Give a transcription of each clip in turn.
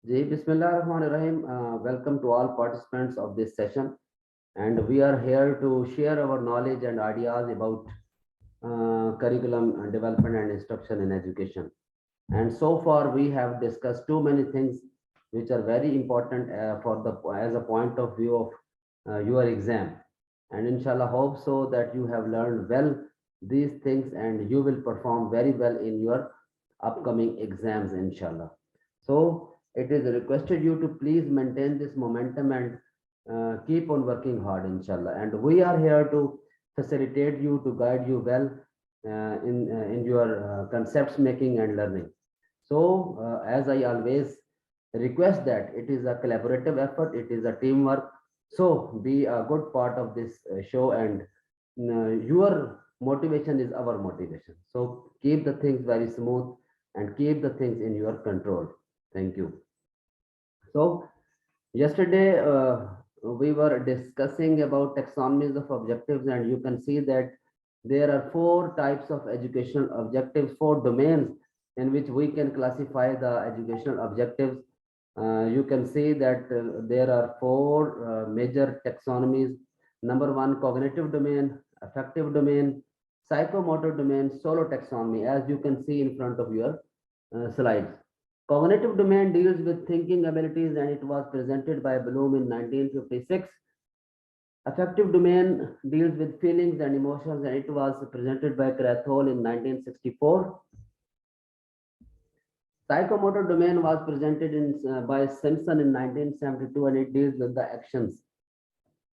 Ji, Bismillahirrahmanirrahim. Welcome to all participants of this session. And we are here to share our knowledge and ideas about curriculum and development and instruction in education. And so far, we have discussed too many things which are very important for the as a point of view of your exam. And inshallah, hope so that you have learned well these things and you will perform very well in your upcoming exams, inshallah. So it is requested you to please maintain this momentum and keep on working hard, inshallah. And we are here to facilitate you, to guide you well in your concepts making and learning. So as I always request that it is a collaborative effort, it is a teamwork. So be a good part of this show, and your motivation is our motivation. So keep the things very smooth and keep the things in your control. Thank you. So yesterday we were discussing about taxonomies of objectives, and you can see that there are four types of educational objectives, four domains in which we can classify the educational objectives. You can see that there are four major taxonomies. Number one, cognitive domain, affective domain, psychomotor domain, solo taxonomy, as you can see in front of your slides. Cognitive domain deals with thinking abilities, and it was presented by Bloom in 1956. Affective domain deals with feelings and emotions, and it was presented by Krathhol in 1964. Psychomotor domain was presented by Simpson in 1972, and it deals with the actions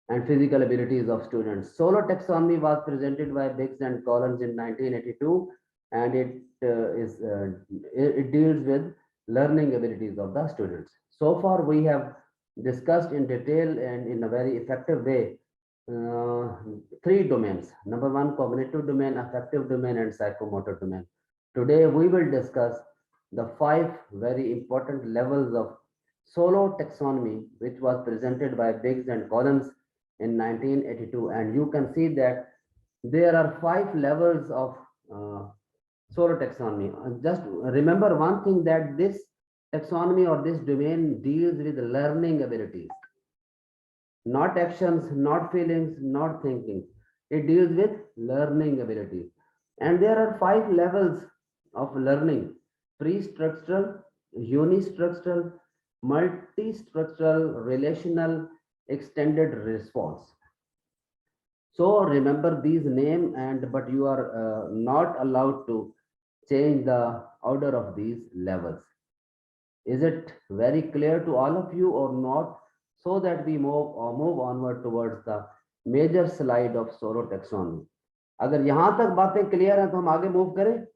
and physical abilities of students. Solo taxonomy was presented by Biggs and Collins in 1982, and it deals with learning abilities of the students. So far, we have discussed in detail and in a very effective way three domains. Number one, cognitive domain, affective domain, and psychomotor domain. Today, we will discuss the five very important levels of solo taxonomy, which was presented by Biggs and Collins in 1982. And you can see that there are five levels of solo taxonomy. Just remember one thing, that this taxonomy or this domain deals with learning abilities, not actions, not feelings, not thinking. It deals with learning abilities. And there are five levels of learning: pre-structural, unistructural, multi-structural, relational, extended response. So remember these names, and but you are not allowed to change the order of these levels. Is it very clear to all of you or not? So that we move onward towards the major slide of solo taxonomy. अगर यहाँ तक बातें clear हैं तो हम आगे move करें.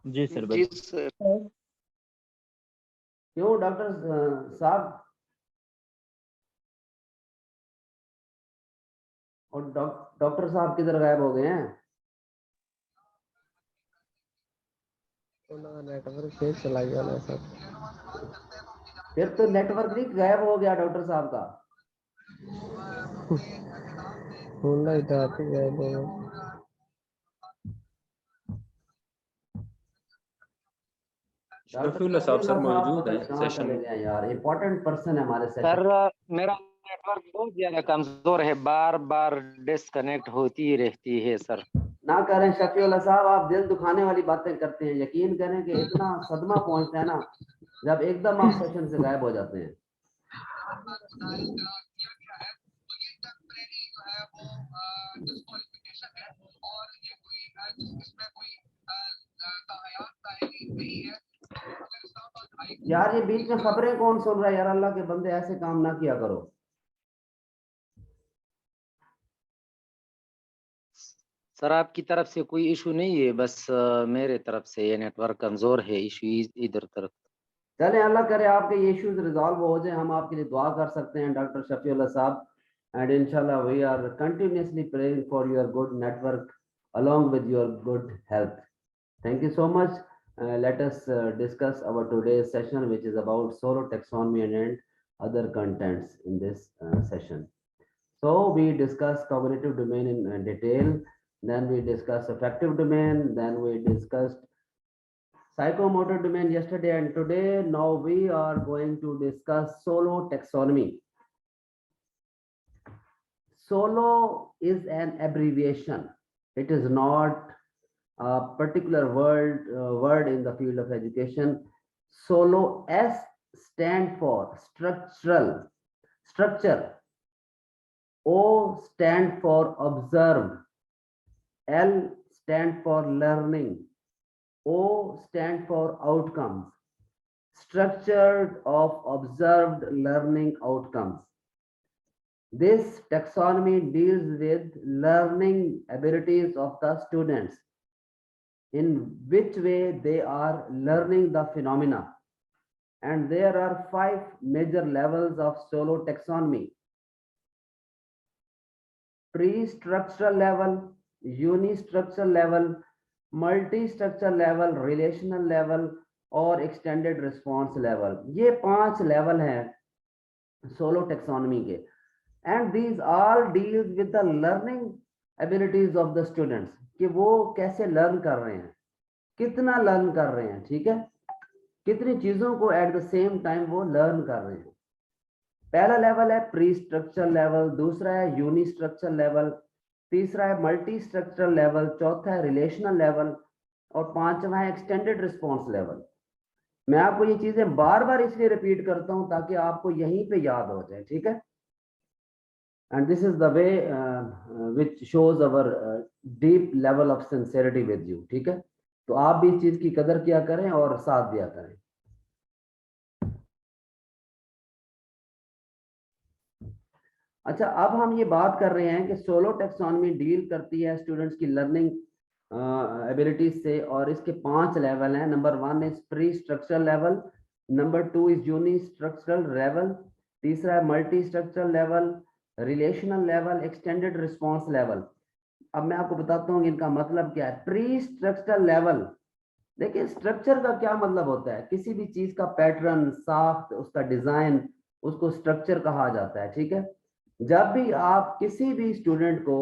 जी sir. जी सर. क्यों डॉक्टर साहब और डॉक्टर साहब किधर गायब हो गए हैं? नेटवर्क फिर चला गया ना सर. फिर तो नेटवर्क भी गायब हो गया डॉक्टर साहब का. बोलना इधर आते गायब हो गया. शफीउल्लाह साहब सर मौजूद हैं सेशन में. यार इंपॉर्टेंट पर्सन है हमारे सेशन. सर मेरा नेटवर्क बहुत ज्यादा कमजोर है, बार बार डिस्कनेक्ट होती ही रहती है सर. ना करें शफीउल्लाह साहब, आप दिल दुखाने वाली बातें करते हैं. यकीन करें कि इतना सदमा पहुंचता है ना जब एकदम आप सेशन से गायब हो जाते हैं. यार ये बीच में खबरें कौन सुन रहा है यार? अल्लाह के बंदे ऐसे काम ना किया करो. सर आपकी तरफ से कोई इशू नहीं है, बस मेरे तरफ से ये नेटवर्क कमजोर है, इशू इधर तरफ. चले अल्लाह करे आपके ये इश्यूज रिजॉल्व हो जाए. हम आपके लिए दुआ कर सकते हैं डॉक्टर शफीउल्लाह साहब, and inshallah we are continuously praying for your good network along with your good health. Thank you so much. Let us discuss our today's session, which is about solo taxonomy and other contents in this session. So we discussed cognitive domain in detail, then we discussed affective domain, then we discussed psychomotor domain yesterday and today. Now we are going to discuss solo taxonomy. Solo is an abbreviation. It is not a particular word in the field of education. Solo, S stand for structural, structure. O stand for observed. L stand for learning. O stand for outcomes. Structured of observed learning outcomes. This taxonomy deals with learning abilities of the students, in which way they are learning the phenomena. And there are 5 major levels of solo taxonomy: pre-structural level, unistructural level, multi-structural level, relational level और extended response level. ये 5 level हैं solo taxonomy के. And these all deals with the learning abilities of the students, कि वो कैसे learn कर रहे हैं, कितना learn कर रहे हैं, ठीक है, कितनी चीजों को at the same time वो learn कर रहे हैं. पहला लेवल है प्री स्ट्रक्चरल लेवल, दूसरा है यूनि स्ट्रक्चरल लेवल, तीसरा है मल्टी स्ट्रक्चरल लेवल, चौथा है रिलेशनल लेवल और पांचवा है एक्सटेंडेड रिस्पॉन्स लेवल. मैं आपको ये चीजें बार बार इसलिए रिपीट करता हूं ताकि आपको यहीं पे याद हो जाए, ठीक है. And this is the way which shows our deep level of sincerity with you, ठीक है. तो आप भी इस चीज की कदर किया करें और साथ दिया करें. अच्छा, अब हम ये बात कर रहे हैं कि सोलो टेक्सोनॉमी डील करती है स्टूडेंट्स की लर्निंग एबिलिटीज से, और इसके 5 लेवल हैं. Number 1 is pre structural level, number 2 is uni structural level, तीसरा है multi structural level, relational level, extended response level. अब मैं आपको बताता हूँ इनका मतलब क्या है. प्री स्ट्रक्चरल लेवल, देखिए स्ट्रक्चर का क्या मतलब होता है, किसी भी चीज का पैटर्न, साख्त, उसका डिजाइन, उसको स्ट्रक्चर कहा जाता है, ठीक है. जब भी आप किसी भी स्टूडेंट को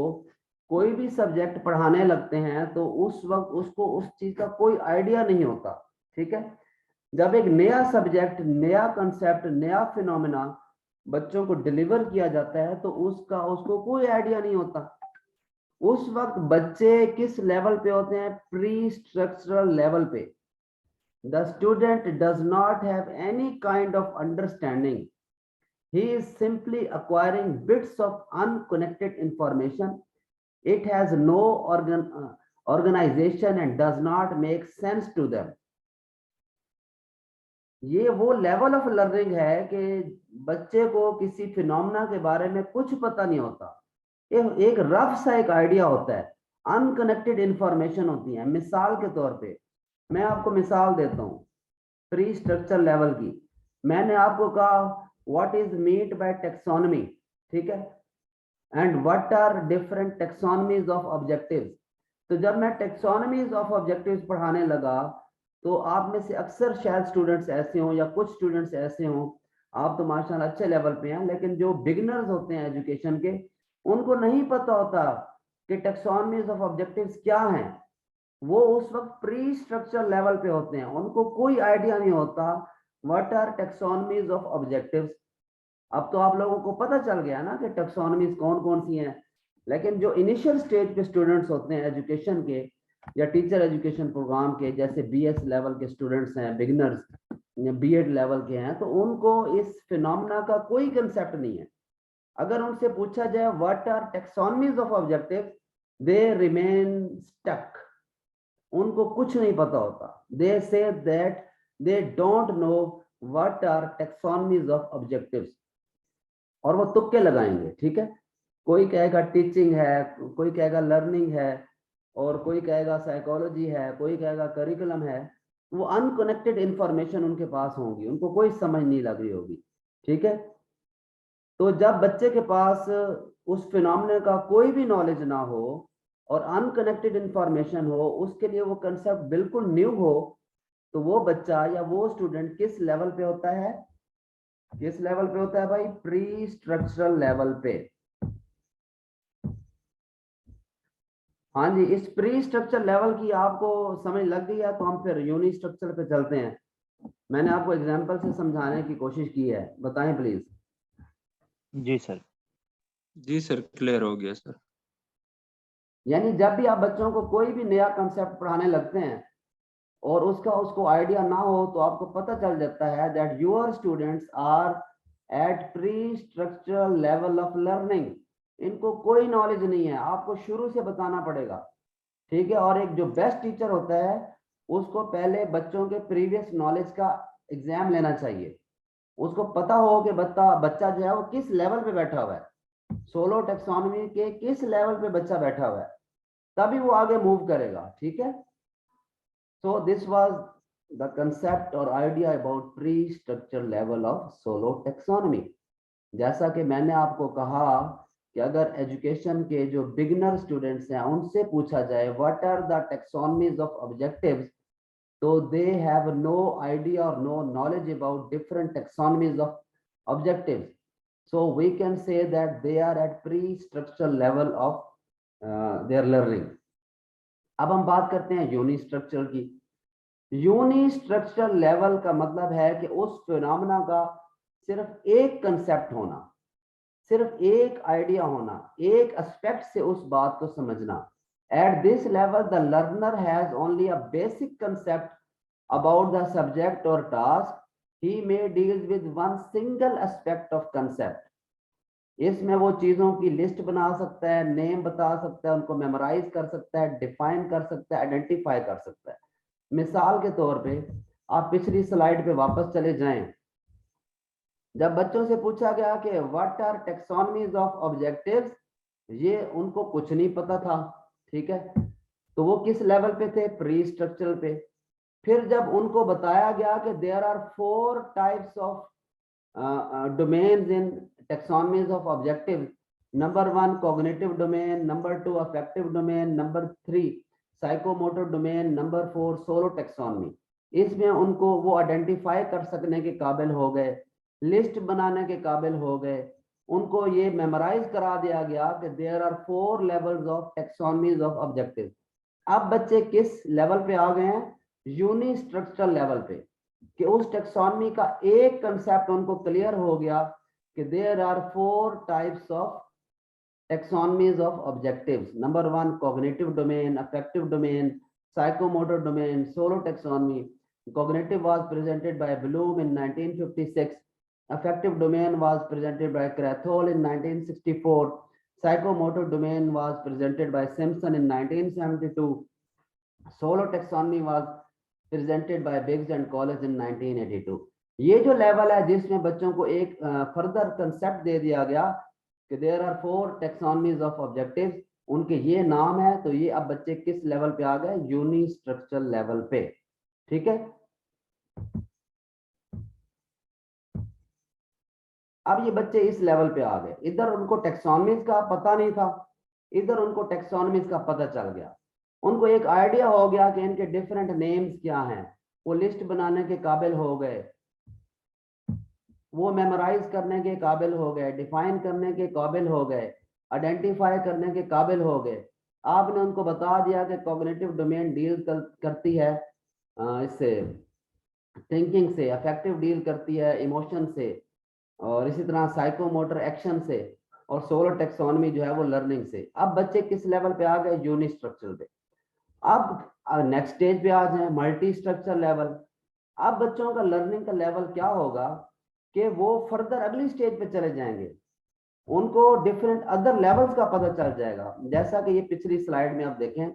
कोई भी सब्जेक्ट पढ़ाने लगते हैं तो उस वक्त उसको उस चीज का कोई आइडिया नहीं होता, ठीक है. जब एक नया सब्जेक्ट, नया कंसेप्ट, नया फिनोमेना बच्चों को डिलीवर किया जाता है तो उसको कोई आइडिया नहीं होता. उस वक्त बच्चे किस लेवल पे होते हैं? प्री स्ट्रक्चरल लेवल पे. The student does not have any kind of understanding. He is simply acquiring bits of unconnected information. It has no organization and does not make sense to them. ये वो level of learning है कि बच्चे को किसी phenomena के बारे में कुछ पता नहीं होता. एक रफ सा एक आइडिया होता है, अनकनेक्टेड इंफॉर्मेशन होती है. मिसाल के तौर पे मैं आपको मिसाल देता हूँ प्री स्ट्रक्चर लेवल की. मैंने आपको कहा what is meant by taxonomy, ठीक है, and what are different taxonomies of objectives. तो जब मैं taxonomies of objectives पढ़ाने लगा तो आप में से अक्सर शायद स्टूडेंट्स ऐसे हों या कुछ स्टूडेंट्स ऐसे हों, आप तो माशाल्लाह अच्छे लेवल पे हैं, लेकिन जो बिगिनर्स होते हैं एजुकेशन के, उनको नहीं पता होता कि taxonomies of objectives क्या हैं. वो उस वक्त प्री स्ट्रक्चर लेवल पे होते हैं, उनको कोई आइडिया नहीं होता what are taxonomies of objectives. अब तो आप लोगों को पता चल गया ना कि टैक्सोनॉमीज कौन कौन सी हैं, लेकिन जो इनिशियल स्टेज पे स्टूडेंट्स होते हैं एजुकेशन के या टीचर एजुकेशन प्रोग्राम के, जैसे बीएस लेवल के स्टूडेंट्स हैं, बिगिनर्स या बीएड लेवल के हैं, तो उनको इस फिनोमेना का कोई कंसेप्ट नहीं है. अगर उनसे पूछा जाए what are taxonomies of objectives, they remain stuck. उनको कुछ नहीं पता होता. They say that they don't know what are taxonomies of objectives, और वो तुक्के लगाएंगे, ठीक है. कोई कहेगा टीचिंग है, कोई कहेगा लर्निंग है, और कोई कहेगा साइकोलॉजी है, कोई कहेगा करिकुलम है. वो अनकनेक्टेड इंफॉर्मेशन उनके पास होगी, उनको कोई समझ नहीं लग रही होगी, ठीक है. तो जब बच्चे के पास उस फिनोमेना का कोई भी नॉलेज ना हो और अनकनेक्टेड इंफॉर्मेशन हो, उसके लिए वो कंसेप्ट बिल्कुल न्यू हो, तो वो बच्चा या वो स्टूडेंट किस लेवल पे होता है? किस लेवल पे होता है भाई? प्री स्ट्रक्चरल लेवल पे. हाँ जी, इस प्री स्ट्रक्चर लेवल की आपको समझ लग गई है तो हम फिर यूनि स्ट्रक्चर पे चलते हैं। मैंने आपको एग्जांपल से समझाने की कोशिश की है, बताएं प्लीज। जी सर। जी सर, क्लियर हो गया सर। यानी जब भी आप बच्चों को कोई भी नया कंसेप्ट पढ़ाने लगते हैं और उसको आइडिया ना हो तो आपको पता चल जाता है that your students are at pre structural level of learning. इनको कोई नॉलेज नहीं है, आपको शुरू से बताना पड़ेगा, ठीक है। और एक जो बेस्ट टीचर होता है उसको पहले बच्चों के प्रीवियस नॉलेज का एग्जाम लेना चाहिए। उसको पता हो कि बच्चा जो है वो किस लेवल पे बैठा हुआ है, सोलो टेक्सोनॉमी के किस लेवल पे बच्चा बैठा हुआ है, तभी वो आगे मूव करेगा, ठीक है। So this was the concept or idea about pre-structure level of solo taxonomy. जैसा कि मैंने आपको कहा कि अगर एजुकेशन के जो बिगिनर स्टूडेंट्स हैं उनसे पूछा जाए what are the taxonomies of objectives, तो दे हैव नो आइडिया और no knowledge about different taxonomies of objectives. So we can say that they are at pre-structure level of their learning. अब हम बात करते हैं यूनि स्ट्रक्चर की। Uni structural level का मतलब है कि उस फिनोमेना का सिर्फ एक कंसेप्ट होना, सिर्फ एक आइडिया होना, एक एस्पेक्ट से उस बात को समझना। At this level the learner has only a basic concept about the subject और task, he may deals with one single aspect of concept. इसमें वो चीजों की लिस्ट बना सकता है, नेम बता सकता है, उनको मेमोराइज कर सकता है, डिफाइन कर सकता है, आइडेंटिफाई कर सकता है। मिसाल के तौर पे आप पिछली स्लाइड पे वापस चले जाएं। जब बच्चों से पूछा गया कि what are taxonomies of objectives, ये उनको कुछ नहीं पता था, ठीक है। तो वो किस लेवल पे थे? प्री स्ट्रक्चरल पे। फिर जब उनको बताया गया कि there are 4 types of domains in taxonomies of objectives, number 1 cognitive domain, number 2 affective domain, number 3 psychomotor domain, number 4 SOLO taxonomy. इसमें उनको वो आइडेंटिफाई कर सकने के काबिल हो गए, लिस्ट बनाने के काबिल हो गए, उनको ये मेमोराइज करा दिया गया कि there are 4 levels of taxonomies of objective. अब बच्चे किस लेवल पे आ गए हैं? यूनि स्ट्रक्चरल लेवल पे, कि उस टैक्सोनॉमी का एक कंसेप्ट उनको क्लियर हो गया कि there are 4 types of taxonomies of objectives. Number 1 cognitive domain, affective domain, psychomotor domain, solo taxonomy. Cognitive was presented by Bloom in 1956. Affective domain was presented by Krathwohl in 1964. Psychomotor domain was presented by Simpson in 1972. Solo taxonomy was presented by Biggs and Collins in 1982. ये जो level है जिसमें बच्चों को एक further concept दे दिया गया कि देयर आर 4 टैक्सोनॉमीज ऑफ ऑब्जेक्टिव्स, उनके ये नाम है, तो ये अब बच्चे किस लेवल पे आ गए? यूनि स्ट्रक्चरल लेवल पे, ठीक है। अब ये बच्चे इस लेवल पे आ गए, इधर उनको टैक्सोनॉमीज का पता नहीं था, इधर उनको टैक्सोनॉमीज का पता चल गया, उनको एक आइडिया हो गया कि इनके डिफरेंट नेम्स क्या हैं, वो लिस्ट बनाने के काबिल हो गए, वो मेमोराइज करने के काबिल हो गए, डिफाइन करने के काबिल हो गए, आइडेंटिफाई करने के काबिल हो गए। आपने उनको बता दिया कि कॉग्निटिव डोमेन डील करती है इससे थिंकिंग से, अफेक्टिव डील करती है इमोशन से, और इसी तरह साइकोमोटर एक्शन से, और सोलो टेक्सोनॉमी जो है वो लर्निंग से। अब बच्चे किस लेवल पे आ गए? यूनि स्ट्रक्चरल पे। अब नेक्स्ट स्टेज पे आ जाए, मल्टी स्ट्रक्चर लेवल। अब बच्चों का लर्निंग का लेवल क्या होगा कि वो फर्दर अगली स्टेज पे चले जाएंगे, उनको डिफरेंट अदर लेवल्स का पता चल जाएगा। जैसा कि ये पिछली स्लाइड में आप देखें,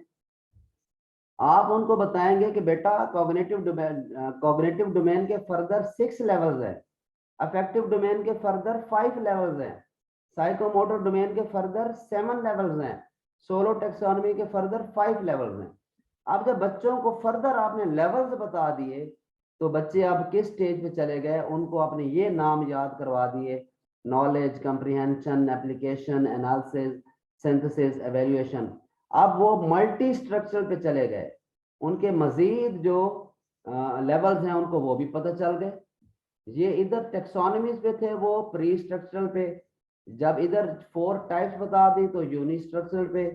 आप उनको बताएंगे कि बेटा कॉग्निटिव डोमेन के फर्दर 6 लेवल्स हैं, अफेक्टिव डोमेन के फर्दर 5 लेवल्स हैं, साइकोमोटर डोमेन के फर्दर 7 लेवल्स हैं, सोलो टेक्सोनॉमी के फर्दर 5 लेवल्स हैं। अब जब बच्चों को फर्दर आपने लेवल्स बता दिए तो बच्चे अब किस स्टेज पे चले गए? उनको आपने ये नाम याद करवा दिए, knowledge, comprehension, application, analysis, synthesis, evaluation. अब वो मल्टी स्ट्रक्चर पे चले गए, उनके मजीद जो लेवल्स हैं उनको वो भी पता चल गए। ये इधर टेक्सोनॉमीज पे थे वो प्री स्ट्रक्चरल पे, जब इधर 4 टाइप्स बता दी तो यूनि स्ट्रक्चरल पे,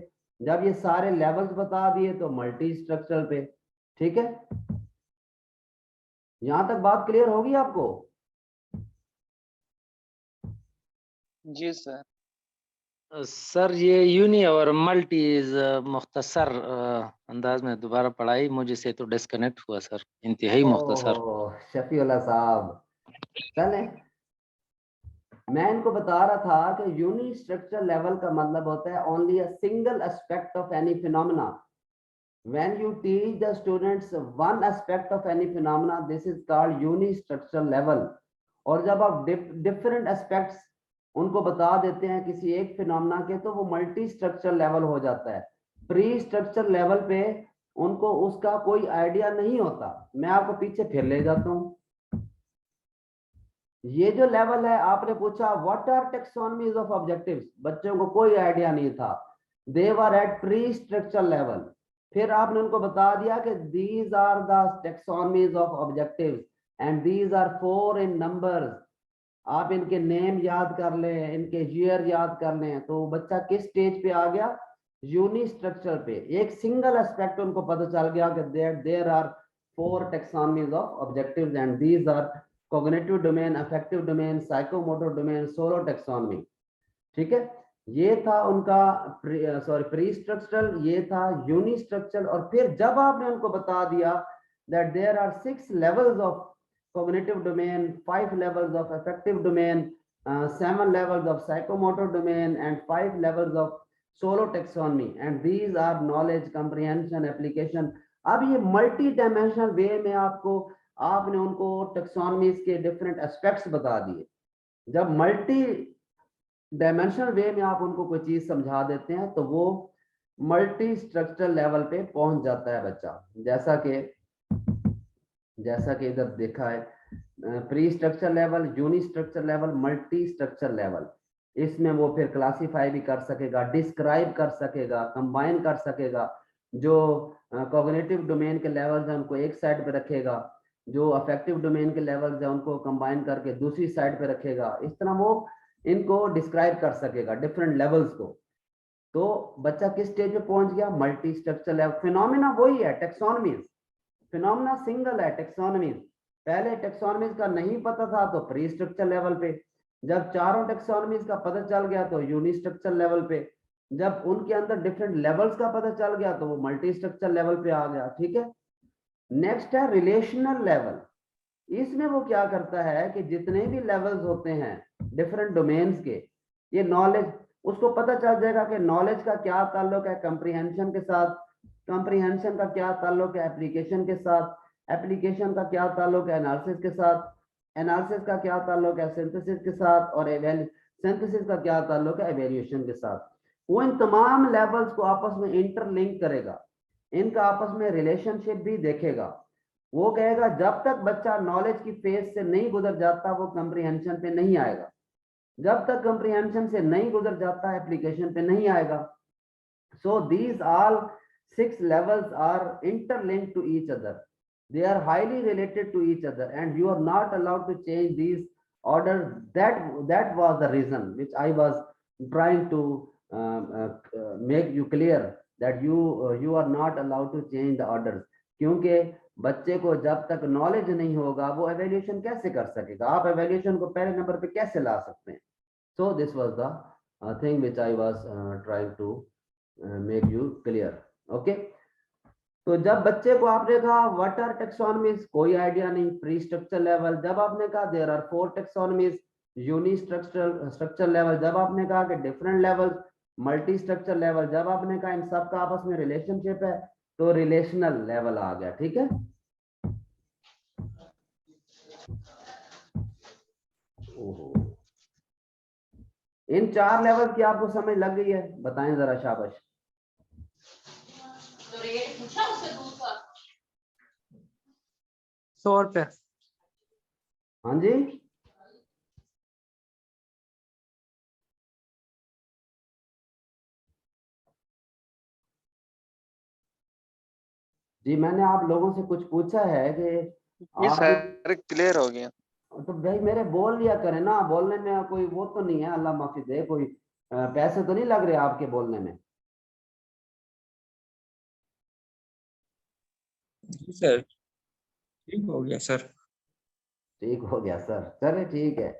जब ये सारे लेवल्स बता दिए तो मल्टी स्ट्रक्चरल पे। ठीक है, यहां तक बात क्लियर होगी आपको? जी सर। सर ये यूनी और मल्टी इज मुख्तसर अंदाज में दोबारा पढ़ाई मुझे से तो डिस्कनेक्ट हुआ सर, इंतहाई मुख्तसर। ओह शफीउल्लाह साहब, चले मैं इनको बता रहा था कि यूनी स्ट्रक्चर लेवल का मतलब होता है only a single aspect of any phenomena. When you teach the students one aspect of any phenomena, this is called unistructural level. और जब आप डिफरेंट एस्पेक्ट्स उनको बता देते हैं किसी एक फिनोमेना के, तो वो मल्टी स्ट्रक्चरल लेवल हो जाता है। प्री स्ट्रक्चर लेवल पे उनको उसका कोई आइडिया नहीं होता। मैं आपको पीछे फिर ले जाता हूँ। ये जो लेवल है, आपने पूछा what are taxonomies of objectives, बच्चों को कोई आइडिया नहीं था। They were at pre structural level. फिर आपने उनको बता दिया कि these are the taxonomies of objectives and these are 4 in numbers। आप इनके नेम याद कर लें, इनके ईयर याद कर लें, तो बच्चा किस स्टेज पे आ गया? यूनी स्ट्रक्चर पे। एक सिंगल एस्पेक्ट उनको पता चल गया कि there are 4 taxonomies of objectives and these are cognitive domain, affective domain, psychomotor domain, solo taxonomy। ठीक है, ये था उनका प्री स्ट्रक्चरल, ये था यूनी स्ट्रक्चरल। और फिर जब आपने उनको बता दिया that there are 6 levels of cognitive domain, 5 levels of affective domain, 7 levels of psychomotor domain and 5 levels of solo taxonomy, and these are knowledge, comprehension, application। अब ये मल्टी डायमेंशनल वे में आपने उनको टेक्सोनमीज के डिफरेंट एस्पेक्ट्स बता दिए। जब मल्टी डायमेंशनल वे में आप उनको कोई चीज समझा देते हैं तो वो मल्टी स्ट्रक्चरल लेवल पे पहुंच जाता है बच्चा। जैसा कि इधर देखा है, pre structure level, uni structure level, multi structure level. इसमें वो फिर क्लासिफाई भी कर सकेगा, डिस्क्राइब कर सकेगा, कंबाइन कर सकेगा। जो कॉग्निटिव डोमेन के लेवल्स हैं उनको एक साइड पे रखेगा, जो अफेक्टिव डोमेन के लेवल्स हैं उनको कंबाइन करके दूसरी साइड पे रखेगा। इस तरह वो इनको डिस्क्राइब कर सकेगा डिफरेंट लेवल्स को। तो बच्चा किस स्टेज पे पहुंच गया? Multi structure level. फिनोमिना वही है, टेक्सोनमीज। फिनोमिना सिंगल है, टेक्सोनमीज। पहले टेक्सोनमीज का नहीं पता था तो प्री स्ट्रक्चर लेवल पे, जब चारों टेक्सोनमीज का पता चल गया तो यूनी स्ट्रक्चर लेवल पे, जब उनके अंदर डिफरेंट लेवल्स का पता चल गया तो वो मल्टी स्ट्रक्चर लेवल पे आ गया। ठीक है, नेक्स्ट है रिलेशनल लेवल। इसमें वो क्या करता है कि जितने भी लेवल्स होते हैं डिफरेंट डोमेन्स के, ये नॉलेज उसको पता चल जाएगा कि नॉलेज का क्या ताल्लुक है कंप्रीहेंशन के साथ, कंप्रीहेंशन का क्या ताल्लुक है एप्लीकेशन के साथ, एप्लीकेशन का क्या ताल्लुक है एनालिसिस के साथ, एनालिसिस का क्या ताल्लुक है सिंथेसिस के साथ, और सिंथेसिस का क्या ताल्लुक है एवेल्यूएशन के साथ। वो इन तमाम लेवल्स को आपस में इंटरलिंक करेगा, इनका आपस में रिलेशनशिप भी देखेगा। वो कहेगा जब तक बच्चा नॉलेज की फेज से नहीं गुजर जाता वो कंप्रीहेंशन पे नहीं आएगा, जब तक कंप्रीहेंशन से नहीं गुजर जाता एप्लीकेशन पे नहीं आएगा। So these all 6 levels are interlinked to each other. They are highly related to each other and you are not allowed to change these orders. That was the reason which I was trying to make you clear that you are not allowed to change the orders। क्योंकि बच्चे को जब तक knowledge नहीं होगा वो evaluation कैसे कर सकेगा? आप एवेल्यूएशन को पहले नंबर पे कैसे ला सकते हैं? So this was the thing which I was trying to make you clear। Okay, तो जब बच्चे को आपने कहा व्हाट आर टेक्सोनमीज, कोई आइडिया नहीं, प्री स्ट्रक्चर लेवल। जब आपने कहा there are 4 taxonomies, uni structure level. जब आपने कहा कि different level, multi structure level. जब आपने कहा इन सब का आपस में रिलेशनशिप है तो रिलेशनल लेवल आ गया। ठीक है, इन 4 लेवल की आपको समझ लग गई है? बताएं जरा, शाबाश। ₹100। हाँ जी, जी मैंने आप लोगों से कुछ पूछा है कि जी आप सर, क्लियर हो गया। तो भाई मेरे बोल लिया करें ना, बोलने में कोई वो तो नहीं है, अल्लाह माफी दे, कोई पैसे तो नहीं लग रहे आपके बोलने में? जी सर, ठीक हो गया सर। ठीक हो गया सर, चलिए ठीक है।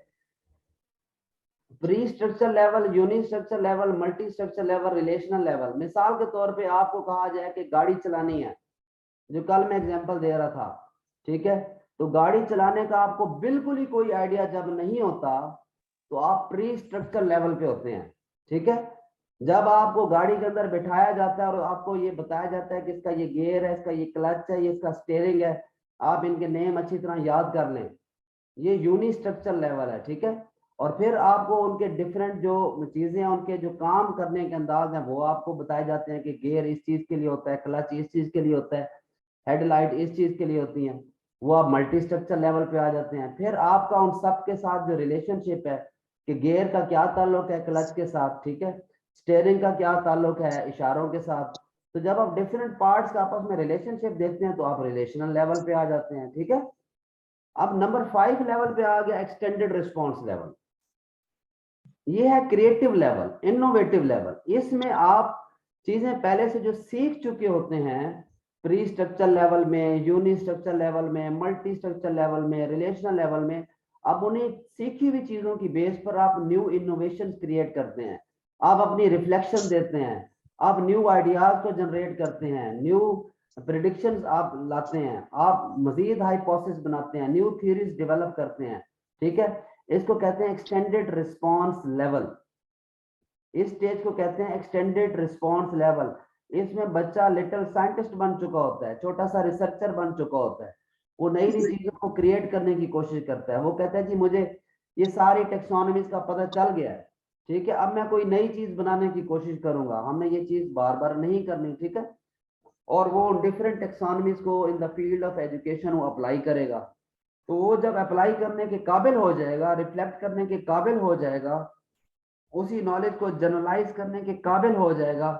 Pre structure level, uni structure level, multi structure level, relational level. मिसाल के तौर पे आपको कहा जाए कि गाड़ी चलानी है, जो कल मैं एग्जांपल दे रहा था, ठीक है, तो गाड़ी चलाने का आपको बिल्कुल ही कोई आइडिया जब नहीं होता तो आप प्री स्ट्रक्चर लेवल पे होते हैं, ठीक है। जब आपको गाड़ी के अंदर बिठाया जाता है और आपको ये बताया जाता है कि इसका ये गियर है, इसका ये क्लच है, ये इसका स्टीयरिंग है, आप इनके नेम अच्छी तरह याद कर लें, ये यूनि स्ट्रक्चर लेवल है, ठीक है। और फिर आपको उनके डिफरेंट जो चीजें हैं, उनके जो काम करने के अंदाज हैं, वो आपको बताए जाते हैं कि गियर इस चीज के लिए होता है, क्लच इस चीज के लिए होता है, हेडलाइट इस चीज के लिए होती हैं। वो आप मल्टी स्ट्रक्चर लेवल पे आ जाते हैं। फिर आपका उन सब के साथ जो रिलेशनशिप है कि गियर का क्या ताल्लुक है क्लच के साथ, ठीक है, स्टीयरिंग का क्या ताल्लुक है इशारों के साथ। तो जब आप डिफरेंट पार्ट्स का आपस में रिलेशनशिप देखते हैं तो आप रिलेशनल लेवल पे आ जाते हैं, ठीक है। अब नंबर 5 लेवल पे आ गया एक्सटेंडेड रिस्पॉन्स लेवल। ये है क्रिएटिव लेवल, इनोवेटिव लेवल। इसमें आप चीजें पहले से जो सीख चुके होते हैं प्री स्ट्रक्चर लेवल में, यूनि स्ट्रक्चर लेवल में, मल्टी स्ट्रक्चर लेवल में, रिलेशनल लेवल में, अब उन्हें सीखी हुई चीजों की बेस पर आप न्यू इनोवेशन क्रिएट करते हैं, आप अपनी रिफ्लेक्शन देते हैं, आप न्यू आइडियाज को जनरेट करते हैं, न्यू प्रिडिक्शंस आप लाते हैं, आप मजीद हाइपोथेसिस बनाते हैं, न्यू थ्योरीज डेवलप करते हैं, ठीक है। इसको कहते हैं एक्सटेंडेड रिस्पॉन्स लेवल। इस स्टेज को कहते हैं एक्सटेंडेड रिस्पॉन्स लेवल। इसमें बच्चा लिटिल साइंटिस्ट बन चुका होता है, छोटा सा रिसर्चर बन चुका होता है, वो नई नई चीजों को क्रिएट करने की कोशिश करता है। वो कहता है जी मुझे ये सारी टेक्सोनॉमीज का पता चल गया है, ठीक है, अब मैं कोई नई चीज बनाने की कोशिश करूंगा, हमने ये चीज बार बार नहीं करनी, ठीक है। और वो डिफरेंट टेक्सोनॉमीज को in the field of education वो अप्लाई करेगा। तो वो जब अप्लाई करने के काबिल हो जाएगा, रिफ्लेक्ट करने के काबिल हो जाएगा, उसी नॉलेज को जनरलाइज करने के काबिल हो जाएगा,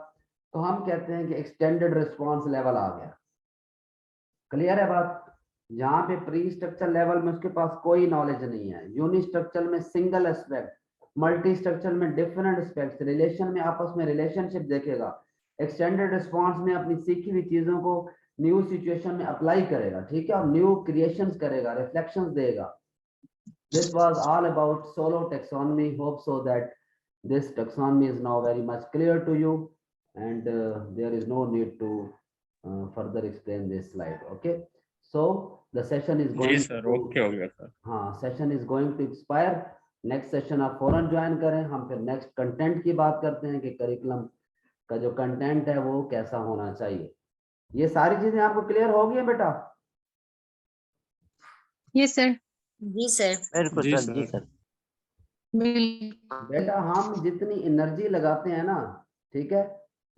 तो हम कहते हैं कि एक्सटेंडेड रिस्पांस लेवल आ गया। क्लियर है बात? यहाँ पे प्री स्ट्रक्चर लेवल में उसके पास कोई नॉलेज नहीं है, यूनि स्ट्रक्चर में सिंगल एस्पेक्ट, मल्टी स्ट्रक्चर में डिफरेंट एस्पेक्ट्स, रिलेशन में आपस में रिलेशनशिप देखेगा, एक्सटेंडेड रिस्पांस में अपनी सीखी हुई चीजों को न्यू सिचुएशन में अप्लाई करेगा, ठीक है, और न्यू क्रिएशंस करेगा, रिफ्लेक्शंस देगा। This was all about solo taxonomy. Hope so that this taxonomy is now very much clear to you, and there is no need to further explain this slide. Okay, so the session is जी going sir, to, okay हो गया sir. हाँ, session is going to expire. Next session आप फौरन join करें, हम फिर next content की बात करते हैं कि करिकुलम का जो कंटेंट है वो कैसा होना चाहिए। ये सारी चीजें आपको क्लियर हो गई है बेटा? Yes sir. जी सर। बिल्कुल जी सर, जी सर। सर। बिल्कुल। बेटा हम जितनी एनर्जी लगाते हैं ना, ठीक है,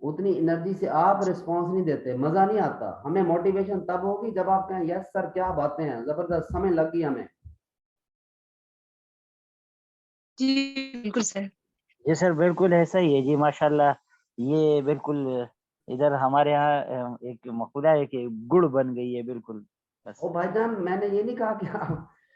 उतनी एनर्जी से आप रिस्पांस नहीं देते, मजा नहीं आता। हमें मोटिवेशन तब होगी जब आप कहें यस सर क्या बातें हैं, जबरदस्त, समय लग गई हमें। जी बिल्कुल सर। जी सर, बिल्कुल ऐसा ही है जी, माशाल्लाह। ये बिल्कुल इधर हमारे यहाँ एक मकूला है कि गुड़ बन गई है, बिल्कुल बस। ओ भाईजान, मैंने ये नहीं कहा कि